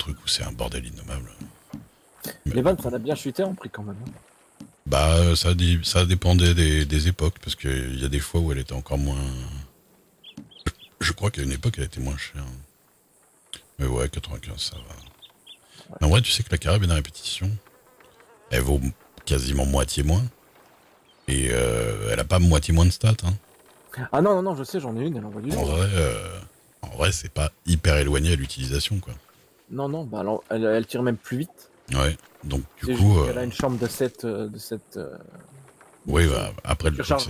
trucs où c'est un bordel innommable. Les vannes, ça a bien chuté en prix quand même. Bah, ça dépendait des époques, parce qu'il y a des fois où elle était encore moins... Je crois qu'à une époque, elle était moins chère. Mais ouais, 95, ça va. Ouais. Mais en vrai, tu sais que la carabine à répétition, elle vaut quasiment moitié moins. Et elle a pas moitié moins de stats. Hein. Ah non, je sais, j'en ai une, elle envoie du lourd. En vrai, c'est pas hyper éloigné à l'utilisation, quoi. Non, bah alors, elle tire même plus vite. Ouais, donc du C'est coup... juste qu'elle a une chambre de 7... oui, bah, après, le truc, recharges,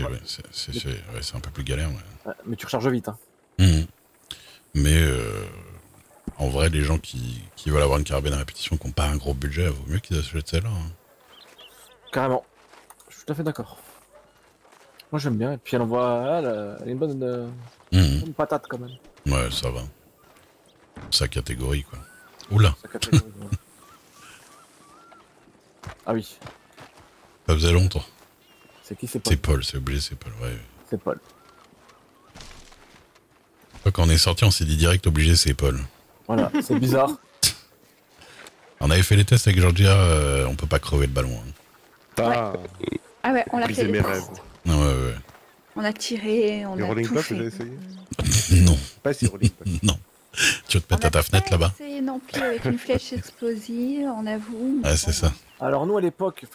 c'est un peu plus galère. Ouais. ouais, mais tu recharges vite. Hein. Mhm. Mais en vrai, les gens qui veulent avoir une carabine à répétition, qui n'ont pas un gros budget, vaut mieux qu'ils achètent celle-là. Hein. Carrément. Je suis tout à fait d'accord. Moi j'aime bien. Et puis elle envoie... Elle a une bonne patate quand même. Ouais, ça va. Sa catégorie, quoi. Oula, Sa catégorie, ouais. Ah oui. ça faisait longtemps. C'est qui c'est Paul? C'est Paul, c'est obligé, c'est Paul. Ouais. C'est Paul. Quand on est sorti, on s'est dit direct obligé, c'est Paul. Voilà, c'est bizarre. On avait fait les tests avec Georgia, on peut pas crever le ballon. Hein. Ah, Ah ouais, on l'a fait. briser mes rêves. Non, ouais. On a tiré, on Les a rolling tout block, fait. vous avez essayé? Non, Pas si rolling block. non. Tu veux te mettre à ta fenêtre là-bas? C'est non plus avec une flèche explosive, on avoue. Ouais, c'est ça. Alors nous à l'époque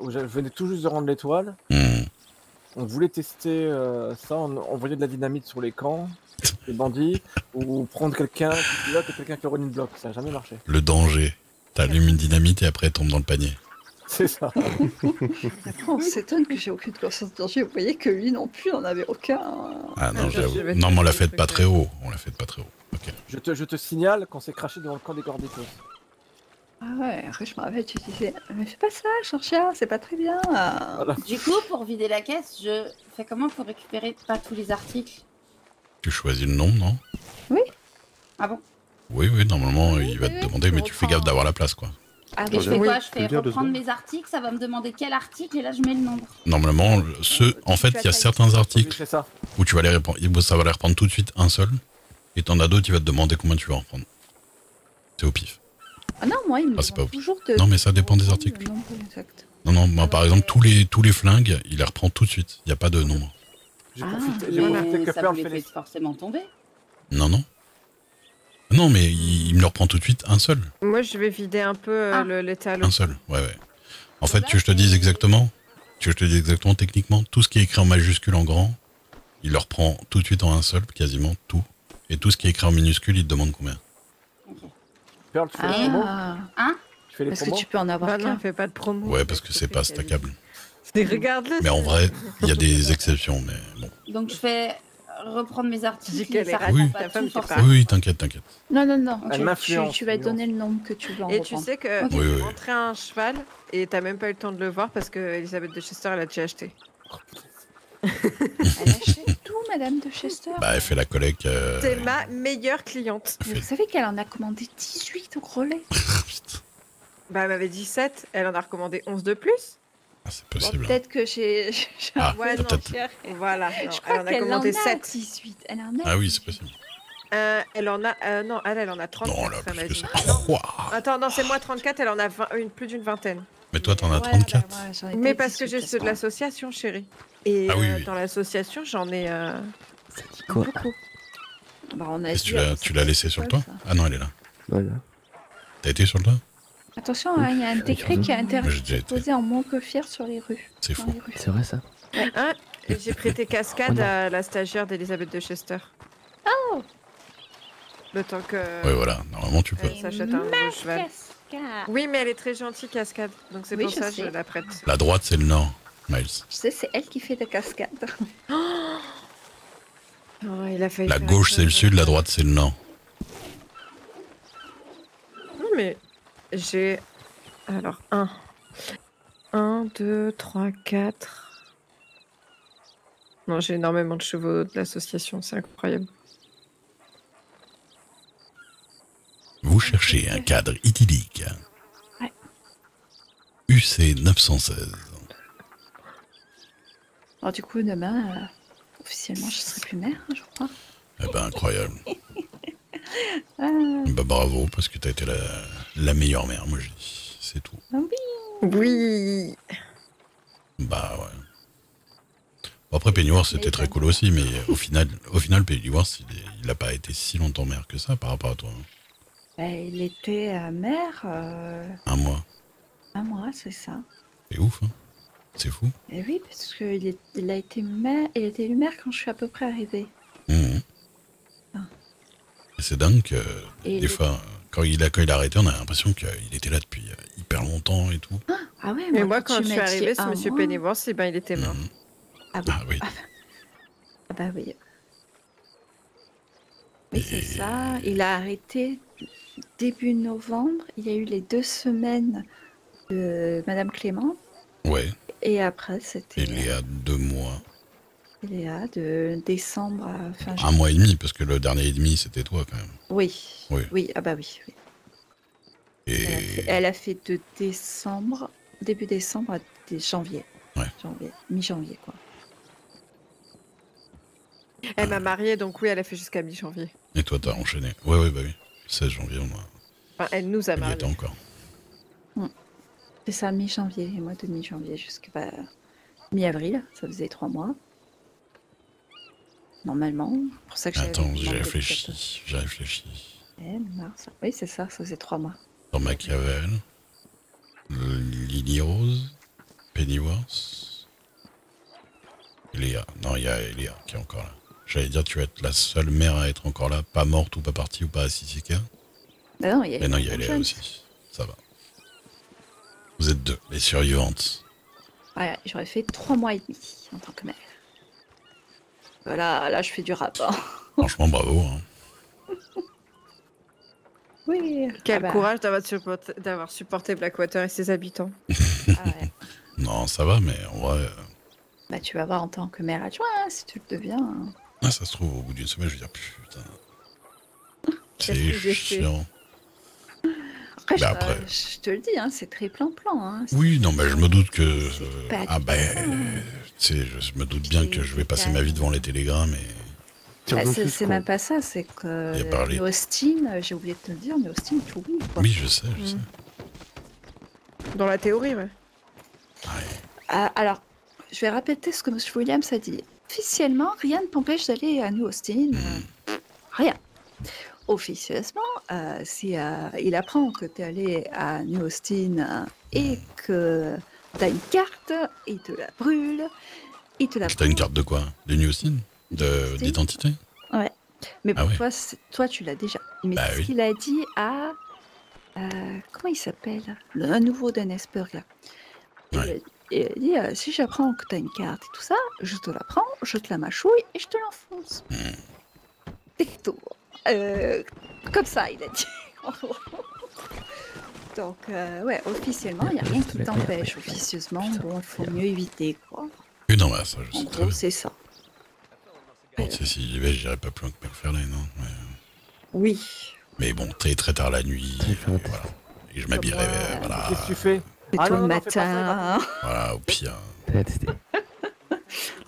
où je venais tout juste de rendre l'étoile, Hmm. on voulait tester ça, on envoyait de la dynamite sur les camps, les bandits, ou prendre quelqu'un qui pilote et quelqu'un qui rolling block, ça n'a jamais marché. Le danger. T'allumes une dynamite et après elle tombe dans le panier. C'est ça. Après, on s'étonne que j'ai aucune conscience de danger. Vous voyez que lui non plus, on n'avait aucun. Ah non, je j'avoue. vais te Non, mais on l'a faire fait des pas trucs, très haut. On l'a fait pas très haut. Ok. Je te signale qu'on s'est craché devant le camp des Gorditos. Ah ouais, après je me rappelle, tu disais, mais fais pas ça, Georgia, c'est pas très bien. Voilà. Du coup, pour vider la caisse, je fais comment pour récupérer pas tous les articles? Tu choisis le nombre, non? Ah bon? Oui, normalement, il va te oui, demander, tu mais tu fais reprends. gaffe d'avoir la place, quoi. Ah, Et je fais Oui, quoi? Je fais bien, 2 reprendre secondes. mes articles, ça va me demander quel article et là je mets le nombre. Normalement, en fait, il y a certains articles C'est ça. où tu vas les reprendre, ça va les reprendre tout de suite un seul, et t'en as d'autres, il va te demander combien tu vas en reprendre. C'est au pif. Ah non, moi, il me Ah, c'est pas demande toujours de. Non, mais ça dépend des reprendre articles. le nombre exact. Non, moi, par exemple, tous les flingues, il les reprend tout de suite. Il n'y a pas de nombre. J'ai Ah, profité Mais que ça Pearl vous les fait les... fait forcément tomber. Non. Non, mais il me le reprend tout de suite un seul. Moi, je vais vider un peu Ah. l'étal. Un seul, ouais. En fait, tu veux que je te dise exactement, techniquement, tout ce qui est écrit en majuscule en grand, il le reprend tout de suite en un seul, quasiment tout. Et tout ce qui est écrit en minuscule, il te demande combien. Pearl, tu fais les promos Ah, Tu fais les parce que promos tu peux en avoir Bah non, qu'un. fais pas de promo. Ouais, parce que c'est pas stackable. Regarde-le. Mais en vrai, il y a des exceptions, mais bon. Donc je fais reprendre mes Tu dis articles. qu'elle et est ça raciste, reprend ta pas femme, tout c'est pas- forcément. Oui, t'inquiète. Non, Elle tu m'influence, vas donner le nombre que tu veux en Et tu reprendre. sais que Ok. tu Oui. rentrer un cheval et t'as même pas eu le temps de le voir parce que Elisabeth de Chester elle a déjà acheté. Elle achète tout, Madame de Chester. Bah, elle fait la collecte. C'est ma meilleure cliente. Mais vous savez qu'elle en a commandé 18 au relais. Bah elle m'avait dit 7, elle en a recommandé 11 de plus. Ah, c'est Bon, possible. peut-être que j'ai Ah, Ouais, non, peut-être. Voilà, non, Je elle crois en a qu'elle en commandé a 7. 18. Elle en a Ah oui, 18. c'est possible. Elle en a non, elle en a 34. Non, là, elle m'a plus que dit. ça. Non. Ouah. Attends, non, c'est moi 34, elle en a plus d'une vingtaine. Mais toi, t'en as Ouais, 34. bah, ouais, j'en ai Mais pas parce que 18, j'ai ceux de ça. l'association, chérie. Et Ah oui. dans l'association, j'en ai Quoi beaucoup. Bah, on a Est-ce dit, que tu l'as laissé sur le toit? ça. Ah non, elle est là. Voilà. T'as été sur le toit? Attention, hein, il y a un décret qui a Moi, j'ai déjà été. posé en Montgolfière sur les rues. C'est Dans fou. les rues. C'est vrai ça Hein, et j'ai prêté Cascade Oh non. à la stagiaire d'Elisabeth de Chester. Oh. Le temps que Ouais, voilà. Normalement, tu peux. elle s'achète un nouveau cheval. Cascade. Oui, mais elle est très gentille, Cascade. Donc c'est Oui, pour je ça que sais. je la prête. La droite, c'est le nord, Miles. Je sais, c'est elle qui fait des cascades. Oh, il a failli La faire gauche, un c'est le peu- sud, la droite, c'est le nord. Non, mais j'ai. Alors, 1, 2, 3, 4. Non, j'ai énormément de chevaux de l'association, c'est incroyable. Vous cherchez un cadre idyllique. Ouais. UC 916. Alors du coup, demain, officiellement, je serai plus mère, hein, je crois. Eh ben, incroyable. Ah, Bah bravo, parce que t'as été la meilleure mère, moi je dis. C'est tout. Oui. Bah ouais. Bon, après Pennyworth c'était très cool aussi, mais au final Pennyworth il a pas été si longtemps mère que ça par rapport à toi. bah, il était maire Un mois. un mois, c'est ça. C'est ouf, hein. C'est fou. Et oui, parce qu'il a été maire, il a été élu maire quand je suis à peu près arrivée. Mhm. Ah. Et c'est dingue que Et des fois, quand il a arrêté, on a l'impression qu'il était là depuis hyper longtemps et tout. Ah ouais, Mais moi, tu quand je suis m'as dit arrivée, ce un monsieur mois. Pennyworth, eh ben, il était mort. Mhm. Ah oui. Ah oui. Ah bah oui. Oui, c'est ça. Il a arrêté début novembre. Il y a eu les 2 semaines de Madame Clément. Ouais. Et après, c'était Il est à 2 mois. Léa de décembre à fin Un janvier. mois et demi, parce que le dernier et demi, c'était toi quand même. Oui. Oui. Oui, ah bah oui. Oui. Et Elle a fait de décembre, début décembre à janvier. Ouais. Mi-janvier, quoi. Elle m'a mariée, donc oui, elle a fait jusqu'à mi-janvier. Et toi, t'as enchaîné. Ouais, bah oui. 16 janvier, Enfin, elle nous a on y était mariés. encore. C'est ça, mi-janvier, et moi de mi-janvier jusqu'à mi-avril, ça faisait 3 mois. Normalement, pour ça que j'avais Attends, demandé j'ai de réfléchi. J'ai réfléchi. mars. Oui, c'est ça faisait 3 mois. Dans Machiavel, Lily Rose, Pennyworth, Léa. Non, il y a Léa qui est encore là. J'allais dire, tu vas être la seule mère à être encore là, pas morte ou pas partie ou pas à Sisika. Bah non, il y a Mais non, il y a les Léa jeunes. aussi. Ça va. Vous êtes 2, les survivantes. Ouais, j'aurais fait 3 mois et demi en tant que mère. Voilà, là je fais du rap. Hein. Franchement, bravo. Hein. Oui. Quel ah bah, courage d'avoir supporté Blackwater et ses habitants. ah ouais. Non, ça va, mais en vrai, Bah tu vas voir en tant que mère adjointe, hein, si tu le deviens. Hein. ça se trouve, au bout d'une semaine, je vais dire, putain, Qu'est-ce c'est que j'ai fait chiant. Après, Bah après. je te le dis, hein, c'est très plan-plan. Hein. Oui, non, mais je me doute que... C'est pas ah du ben, tout ça, hein. tu sais, je me doute bien que je vais passer ma vie devant les télégrammes et... Bah, c'est même pas ça, c'est que Il a parlé. New Austin, j'ai oublié de te le dire, New Austin, tout oui. Quoi. Oui, je sais. Dans la théorie, ouais. Ouais. Alors, je vais répéter ce que M. Williams a dit. Officiellement, rien ne t'empêche d'aller à New Austin. Rien. Officieusement, si il apprend que tu es allé à New Austin et que tu as une carte, il te la brûle, il te la T'as une carte de quoi? De New Austin? D'identité? Ouais. Mais pour Ah ouais. toi, tu l'as déjà. Mais Bah ce oui. qu'il a dit à... comment il s'appelle? Le nouveau Dennisburg, là. Ouais. Il a dit, si j'apprends que tu as une carte et tout ça, je te la prends, je te la mâchouille et je te l'enfonce. C'est tout. Comme ça, il a dit. Donc, ouais, officiellement, il n'y a rien qui t'empêche. Officieusement, bon, il faut mieux éviter, quoi. Oui, non, bah ça, je En sais très gros, bien. c'est ça. Bon, tu sais, si j'y vais, j'irai pas plus loin que McFarlane, non? Oui. Mais bon, très très tard la nuit, voilà. Et je m'habillerai, voilà. Qu'est-ce que tu fais? C'est Ah tôt non, le non, fais pas ça, matin. Voilà, au pire. Peut-être c'était-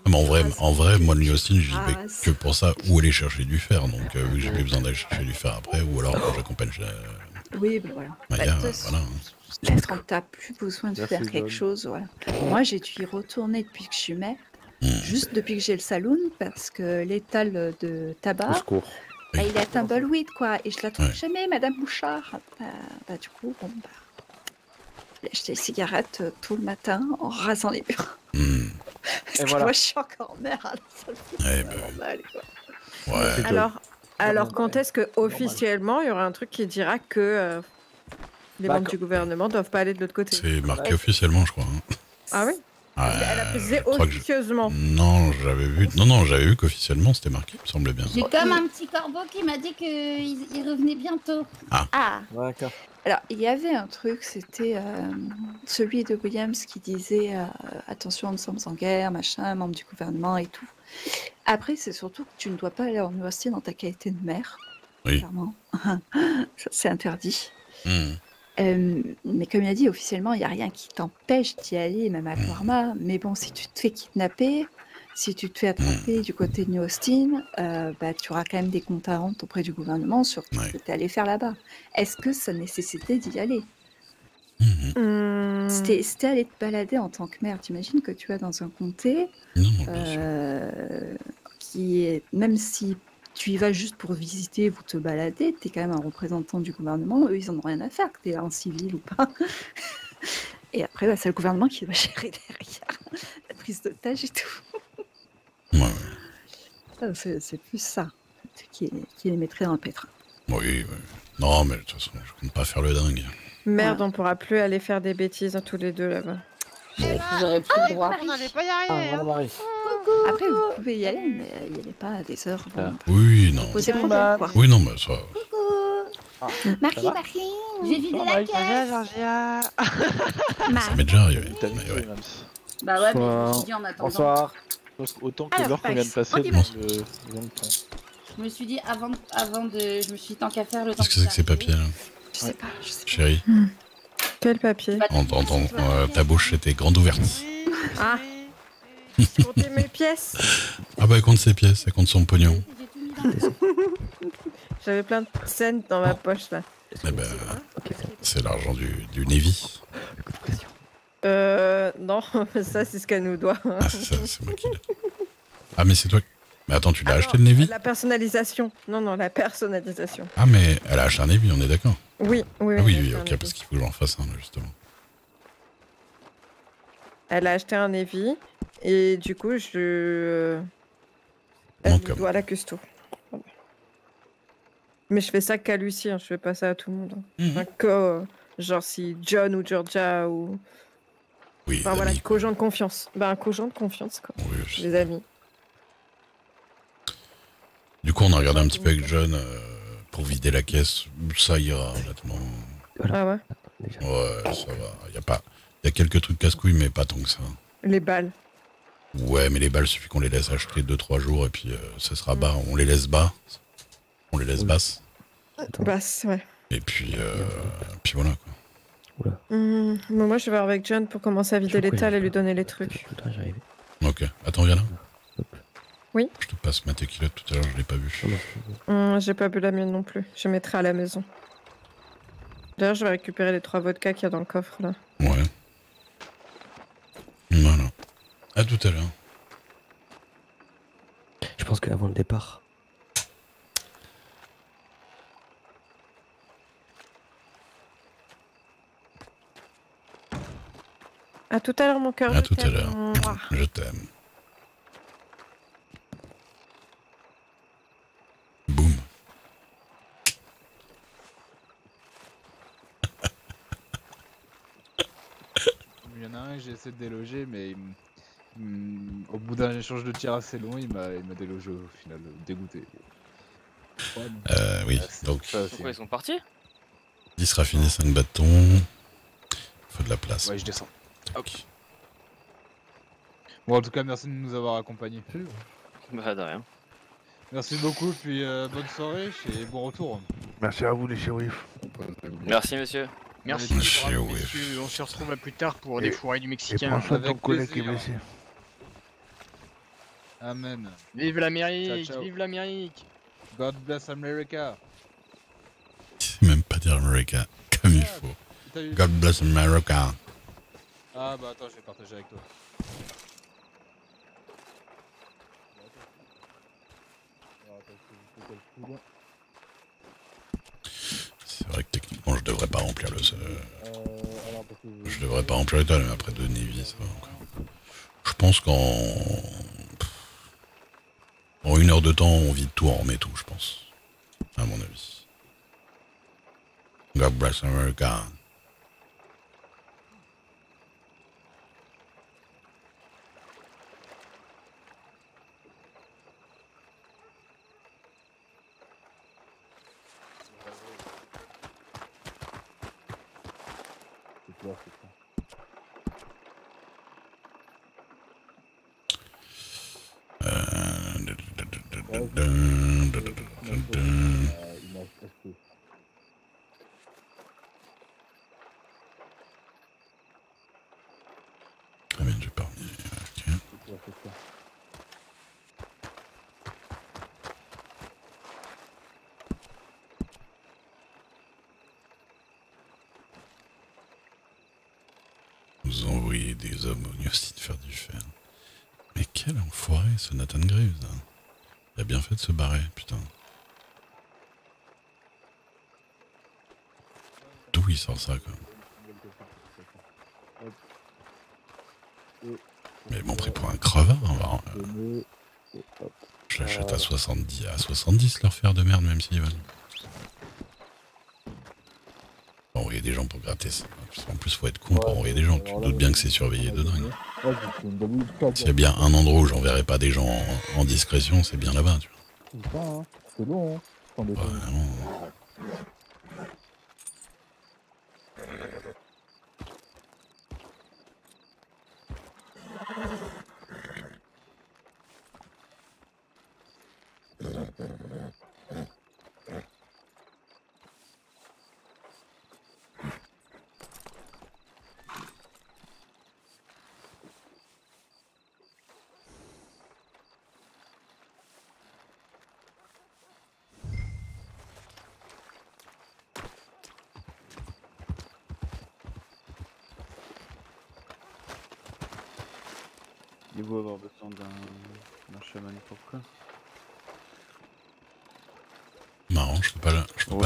Mais en vrai, moi, le New Austin, j'y vais Ah, que pour ça, ou aller chercher du fer. Donc, vu que j'ai plus besoin d'aller chercher du fer après, ou alors quand j'accompagne Oui, ben voilà. Maya, Bah, de toute voilà. façon, quand tu n'as plus besoin de Merci, faire quelque John. chose, voilà. Moi, j'ai dû y retourner depuis que je suis mère, Hmm. juste depuis que j'ai le saloon, parce que l'étal de Au tabac, secours. bah, il est à Tumbleweed, quoi. Et je la trouve Ouais. jamais, Madame Bouchard. Bah, du coup, bon, bah, j'ai acheté des cigarettes tout le matin en rasant les murs. Hmm. Parce Et que voilà. moi, je suis encore mère à la salle. Ouais, bah, Normal, quoi. ouais. C'est Alors Normal. quand est-ce que officiellement il y aura un truc qui dira que les Bah, membres du gouvernement doivent pas aller de l'autre côté? C'est marqué Ouais. officiellement, je crois. Hein. Ah oui. Ouais, Elle a précisé je crois que officieusement. Non, j'avais vu. Non, j'avais vu qu'officiellement c'était marqué, il me semblait bien. J'ai comme un petit corbeau qui m'a dit qu'il revenait bientôt. Ah, D'accord. alors, il y avait un truc, c'était celui de Williams qui disait attention, nous sommes en guerre, machin, membre du gouvernement et tout. Après, c'est surtout que tu ne dois pas aller en université dans ta qualité de mère. Oui. Clairement. Ça, c'est interdit. Hmm. Mais comme il a dit, officiellement, il n'y a rien qui t'empêche d'y aller, même à Parma. Mais bon, si tu te fais kidnapper, si tu te fais attraper du côté de New Austin, bah, tu auras quand même des comptes à rendre auprès du gouvernement sur ce Ouais. que tu es allé faire là-bas. Est-ce que ça nécessitait d'y aller? Mhm. Si t'es allé te balader en tant que maire, t'imagines que tu vas dans un comté Non, bien sûr. qui est, même si tu y vas juste pour visiter ou te balader, tu es quand même un représentant du gouvernement, eux ils en ont rien à faire que tu es en civil ou pas. Et après, bah, c'est le gouvernement qui va gérer derrière la prise d'otage et tout. Ouais. C'est plus ça qui les mettrait dans le pétrin. Oui, oui. Non, mais de toute façon, je compte pas faire le dingue. Merde, Ouais. on pourra plus aller faire des bêtises tous les deux là-bas. Bon, J'aurais plus le droit. On n'allait pas y Ah, arriver. voilà, Hein. Marie. Après, vous pouvez y aller, mais y allez pas à des heures. Bon, oui, non. poser Salut, problème, Matt. quoi. Oui, non, mais ça. Marie, va Marie, j'ai vidé Ça la va, caisse. Georgia. Ça m'est déjà arrivé. T'as Mais vu, ouais. Rams. Bah ouais, mais je me Bonsoir. suis dit en attendant. Bonsoir. Je pense qu'autant que Alors, l'heure qu'on vient de Max, passer on y devant va. le pont. Je me suis dit avant de. Je me suis dit tant qu'à faire le temps. Qu'est-ce que c'est que ces papiers là, Je sais pas, je sais pas. chérie? Quel papier? Ta bouche était grande ouverte. Ah. Comptez mes pièces. Ah bah elle compte ses pièces, elle compte son pognon. J'ai tout mis dans le J'avais plein de scènes dans ma poche là. Eh ben, c'est l'argent du Navy. Non, ça c'est ce qu'elle nous doit. Ah, c'est ça, c'est moi qui l'ai. Ah, mais c'est toi. Mais attends, tu l'as acheté le Navy? La personnalisation. Non, la personnalisation. Ah, mais elle a acheté un Navy, on est d'accord? Oui, Ah oui, elle a acheté un ok, Navy. parce qu'il faut que j'en fasse un, là, justement. Elle a acheté un Navy et du coup elle Donc, nous doit la custo. Voilà. Mais je fais ça qu'à Lucie, hein, je fais pas ça à tout le monde. Hein. Enfin, genre si John ou Georgia ou... oui, Enfin voilà, amis, quoi. co-gens de confiance. Un co-gens de confiance quoi. Oui, je sais. Les amis. Du coup, on a regardé un petit peu avec John pour vider la caisse. Ça ira, honnêtement. Ah ouais. Ouais, ça va. Il y a quelques trucs casse-couilles, mais pas tant que ça. Les balles. Ouais, mais les balles, suffit qu'on les laisse acheter 2-3 jours et puis ça sera bas. On les laisse bas. On les laisse basses. Basse, ouais. Et puis voilà, quoi. Mais moi je vais voir avec John pour commencer à vider l'étal et lui donner les trucs. Ok. Attends, viens là. Oui. Je te passe ma tequila tout à l'heure, je l'ai pas vu. J'ai pas bu la mienne non plus. Je mettrai à la maison. D'ailleurs, je vais récupérer les 3 vodkas qu'il y a dans le coffre là. Ouais. Voilà. À tout à l'heure. Je pense qu'avant le départ. À tout à l'heure, mon cœur. À je tout à t'aime. l'heure. Mouah. Je t'aime. Boum. Il y en a un que j'ai essayé de déloger, mais au bout d'un échange de tirs assez long, il m'a délogé au final, dégoûté. Ouais, non. Oui, c'est- donc ça, c'est- Pourquoi ils sont partis? 10 raffinés, 5 bâtons. Faut de la place. Ouais, je descends. Tac. Bon, en tout cas, merci de nous avoir accompagnés. Bah, de rien. Merci beaucoup, puis bonne soirée et bon retour. Merci à vous, les shérifs. Merci, monsieur. Merci, Monsieur, bravo, oui. messieurs. On se retrouve à plus tard pour Et- des fourrés du Et Mexicain. prends soin de ton Avec collègue qui est plaisir. blessé. Amen. Vive l'Amérique, Ciao, ciao. vive l'Amérique. God bless America. C'est même pas dire America comme il faut. T'as eu- God bless America. Ah bah attends, je vais partager avec toi. C'est vrai que techniquement, je devrais pas remplir le. Je devrais pas remplir l'étoile, mais après 2 Navy, ça va encore. Je pense en 1 heure de temps, on vide tout, on remet tout, je pense. À mon avis. God bless America. Ah bien, j'ai pas remis. Ok. Vous envoyez des hommes au Niostine faire du fer. Mais quel enfoiré ce Nathan Graves. Hein. Il a bien fait de se barrer, putain. D'où il sort ça, quoi. Mais ils m'ont pris pour un crevard. Je l'achète à 70 leur fer de merde, même s'ils veulent. Envoyer des gens pour gratter ça. En plus, faut être con pour envoyer des gens. Tu te doutes bien que c'est surveillé de dingue. S'il y a bien un endroit où j'enverrai pas des gens en discrétion, c'est bien là-bas, tu vois. C'est long, hein. Ouais, vraiment. Il vaut avoir besoin d'un chaman pour quoi? Marrant, je peux pas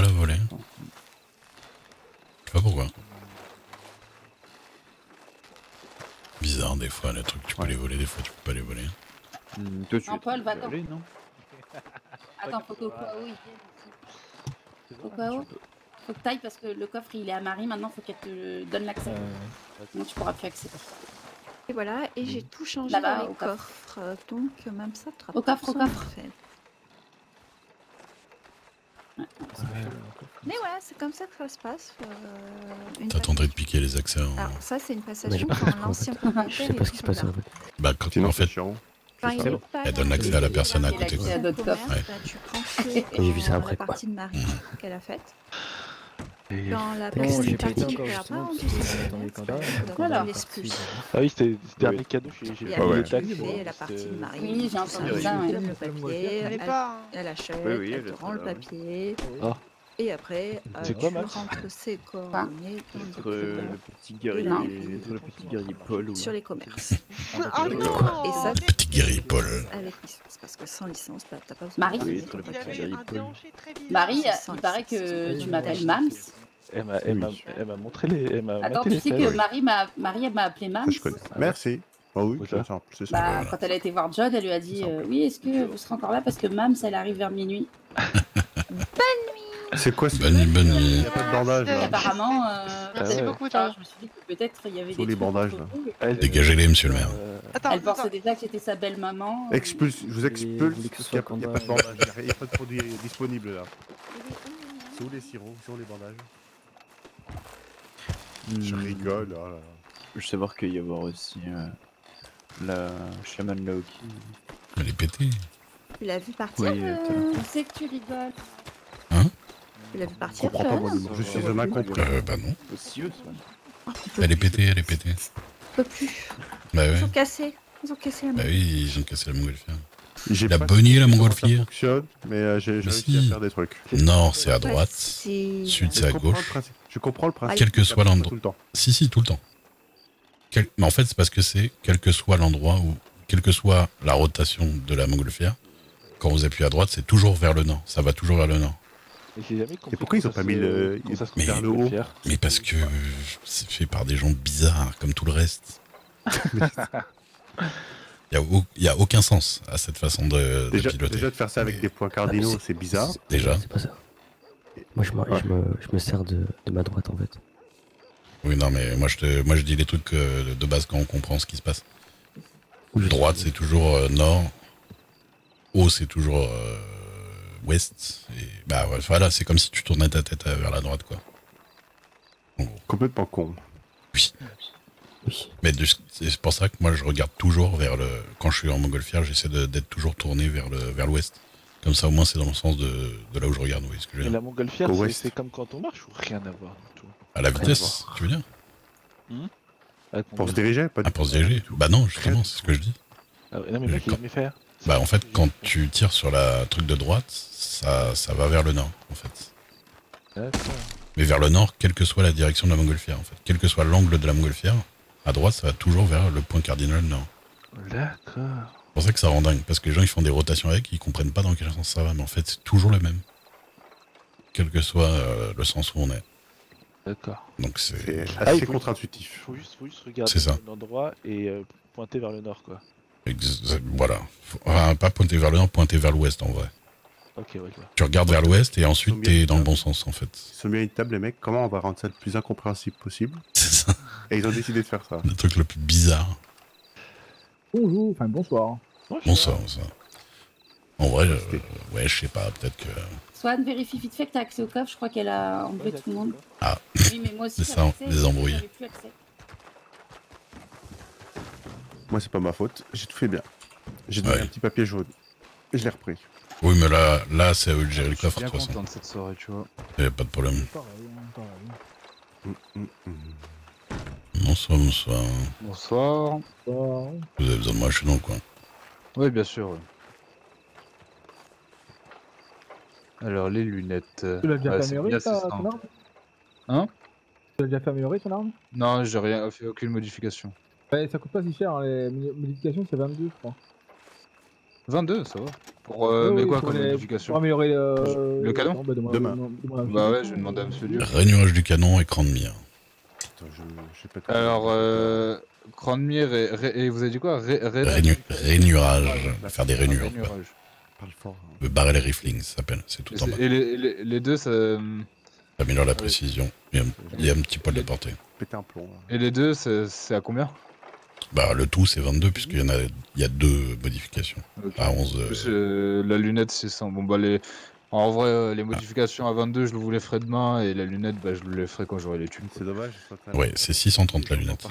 la voler. Je sais pas pourquoi. Bizarre des fois les trucs, tu peux les voler, des fois tu peux pas les voler. Toi, tu Non, Paul, va voler, non? Attends, faut qu'au cas où il vienne. Au cas où, faut que t'ailles parce que le coffre il est à Marie, maintenant faut qu'elle te donne l'accès. Sinon tu pourras plus accéder. Et voilà, et j'ai tout changé Là-bas, dans les au coffres. Donc, même ça, tu Au coffre, au coffre. Mais ouais, c'est comme ça que ça se passe. T'attendrais de piquer les accès en... Alors, ça, c'est une Mais passation j'ai pas quand compris, en l'ancien fait. propriétaire Je sais pas ce qui se passe en fait. Bah quand en fait, elle donne l'accès à la personne à côté. L'accès à d'autres coffres. Ouais. Tu prends que J'ai vu ça après, la quoi. partie de Marie qu'elle a faite. Et... Dans la Non, partie j'ai pas été qui encore n'a pas justement, rendu parce que ses dans les paramètres, candidats, il faut Voilà. les plus. Ah oui, c'était ce dernier cadeau, j'ai Il y pas a eu le le taxe. fait la partie de Marie. Oui, j'ai entendu ça, Elle ouais. donne le papier, Elle est elle, pas. elle achète, Oui, oui, elle elle te est rend le là, oui. papier. Ah. Et après, C'est tu quoi, Max rentres ses coordonnées dans le Entre document le petit guerrier, Non. entre le petit guerrier Paul ou... sur les commerces. Ah non. Et ça, Petit guéri Paul. avec licence, parce que sans licence, bah, t'as pas besoin Marie de Oui, payer ton très Il bien. papier. avait Guerrier un Paul. déhanché très bizarre. Marie, Sans il paraît licence. que tu m'appelles Mams. Elle m'a montré les... Elle m'a Attends, maté tu les sais fesses. que Marie elle m'a appelé Mams. Je connais. Merci. Oh oui, Où ça c'est ça. Bah, quand elle a été voir John, elle lui a dit oui, est-ce que vous serez encore là parce que Mams elle arrive vers minuit. C'est quoi ce... Bonne nuit, bonne Il nuit. n'y a pas de bandage Et là. apparemment, Merci ouais. beaucoup, enfin, toi. je me suis dit que peut-être il y avait Tous des les trucs bandages, entre là. vous. Elle- Dégagez-les, monsieur le maire. Attends, Elle pensait attends. déjà que j'étais sa belle maman. Expulse, je vous expulse voulez que parce ce qu'il n'y soit a pas de bandage, il n'y a pas de produit disponible là. C'est où les sirops, c'est où les bandages? Je rigole, oh là là. Je veux savoir qu'il y avoir aussi la chaman Laoki. Elle est pétée. Tu l'as vu partir Oui, tout à l'heure. Je sais que tu rigoles. Tu l'as vu Je partir, comprends pas John moi du mot. Je suis un incompris. Bah non. Aussi eux, ça. Elle est pétée, elle est pétée. Je peux plus. Bah Ils ouais. ont cassé. Ils ont cassé la Bah main. oui, ils ont cassé la montgolfière. J'ai La pas bonnie, la comment ça montgolfière. fonctionne, mais j'ai réussi si. à faire des trucs. Nord, c'est à droite. Facile. Sud, Je c'est à comprends le gauche. principe. Je comprends le principe. Quel que soit Pas l'endroit. tout le temps. Si, tout le temps. Mais en fait, c'est parce que c'est quel que soit l'endroit ou quelle que soit la rotation de la montgolfière, quand vous appuyez à droite, c'est toujours vers le nord. Ça va toujours vers le nord. Et j'ai jamais compris Et pourquoi ils ont comment pas mis le- comment ça se Mais- vers le haut. Mais parce que c'est fait par des gens bizarres, comme tout le reste. Il y a aucun sens à cette façon de Déjà piloter. de faire ça avec des points cardinaux, c'est bizarre. Déjà. C'est pas ça. Moi, je me sers de ma droite en fait. Oui, non, mais moi je dis les trucs de base quand on comprend ce qui se passe. Droite, c'est toujours nord. Haut, c'est toujours ouest. Et bah ouais, voilà, c'est comme si tu tournais ta tête vers la droite, quoi. Complètement con. Oui. Oui. Mais c'est pour ça que moi je regarde toujours vers le. Quand je suis en montgolfière, j'essaie d'être toujours tourné vers l'ouest. Comme ça, au moins, c'est dans le sens de là où je regarde. Vous voyez ce que je veux Et dire? la montgolfière, Au c'est- ouest. c'est comme quand on marche ou rien à voir du tout? À la vitesse, tu veux dire? Avec Pour se diriger, pas Ah, du pour se diriger? Bah non, justement, c'est ce que je dis. Ah ouais, non, mais mec, il aimait faire. Bah en fait, quand tu tires sur la truc de droite, ça va vers le nord, en fait. D'accord. Mais vers le nord, quelle que soit la direction de la montgolfière, en fait. Quel que soit l'angle de la montgolfière, À droite, ça va toujours vers le point cardinal nord. D'accord. C'est pour ça que ça rend dingue, parce que les gens ils font des rotations avec, ils comprennent pas dans quel sens ça va, mais en fait c'est toujours le même. Quel que soit le sens où on est. D'accord. Donc c'est assez contre-intuitif. Faut juste regarder C'est ça. l'endroit et pointer vers le nord, quoi. Voilà. Enfin, pas pointer vers le nord, pointer vers l'ouest en vrai. Ok. Tu regardes vers l'ouest et ensuite t'es dans le bon sens en fait. Ils sont mis à une table, les mecs, comment on va rendre ça le plus incompréhensible possible? C'est ça. Et ils ont décidé de faire ça. Le truc le plus bizarre. Bonjour, enfin bonsoir. Bonsoir. En vrai, ouais, je sais pas, peut-être que... Swan, vérifie vite fait que t'as accès au coffre, je crois qu'elle a embrouillé tout le monde. Ah, Oui, mais moi aussi, c'est ça, les embrouillés. j'avais plus accès. Moi, c'est pas ma faute, j'ai tout fait bien. J'ai donné un petit papier jaune. Et je l'ai repris. Oui, mais là c'est à eux de gérer le coffre, de bien toute façon. content de cette soirée, tu vois. Y'a pas de problème. Bonsoir. Bonsoir. Vous avez besoin de moi, je suis dans le coin. Oui, bien sûr. ouais. Alors, les lunettes. Tu l'as déjà Ouais, fait c'est améliorer bien, ton c'est simple. arme? Hein? Tu l'as déjà fait améliorer ton arme? Non, j'ai rien fait, aucune modification. Ouais, ça coûte pas si cher, hein, les modifications c'est 22 je crois. 22, ça va. Pour, Ouais, mais oui, quoi pour comme les- modification? Pour améliorer le canon? Non, bah, Demain. Bah ouais, je vais demander à monsieur Dieu. Rainurage du canon, écran de mire. Attends, je peux Alors, Cranmere et vous avez dit quoi? Rainurage. Faire des rainures. Rainurage. Parle fort. Le barrel rifling, ça s'appelle. C'est tout en bas. Et les deux, ça... Ça améliore la précision. Il y a un petit poil de portée. Péter un plomb. Là. Et les deux, c'est à combien? Bah, le tout, c'est 22, puisqu'il y a deux modifications. Ok. À 11. Plus, la lunette, c'est 100. Bon, bah, en vrai, les modifications à 22, je vous les ferai demain, et la lunette, bah, je vous les ferai quand j'aurai les thunes. C'est dommage. Ouais, c'est 630 la lunette.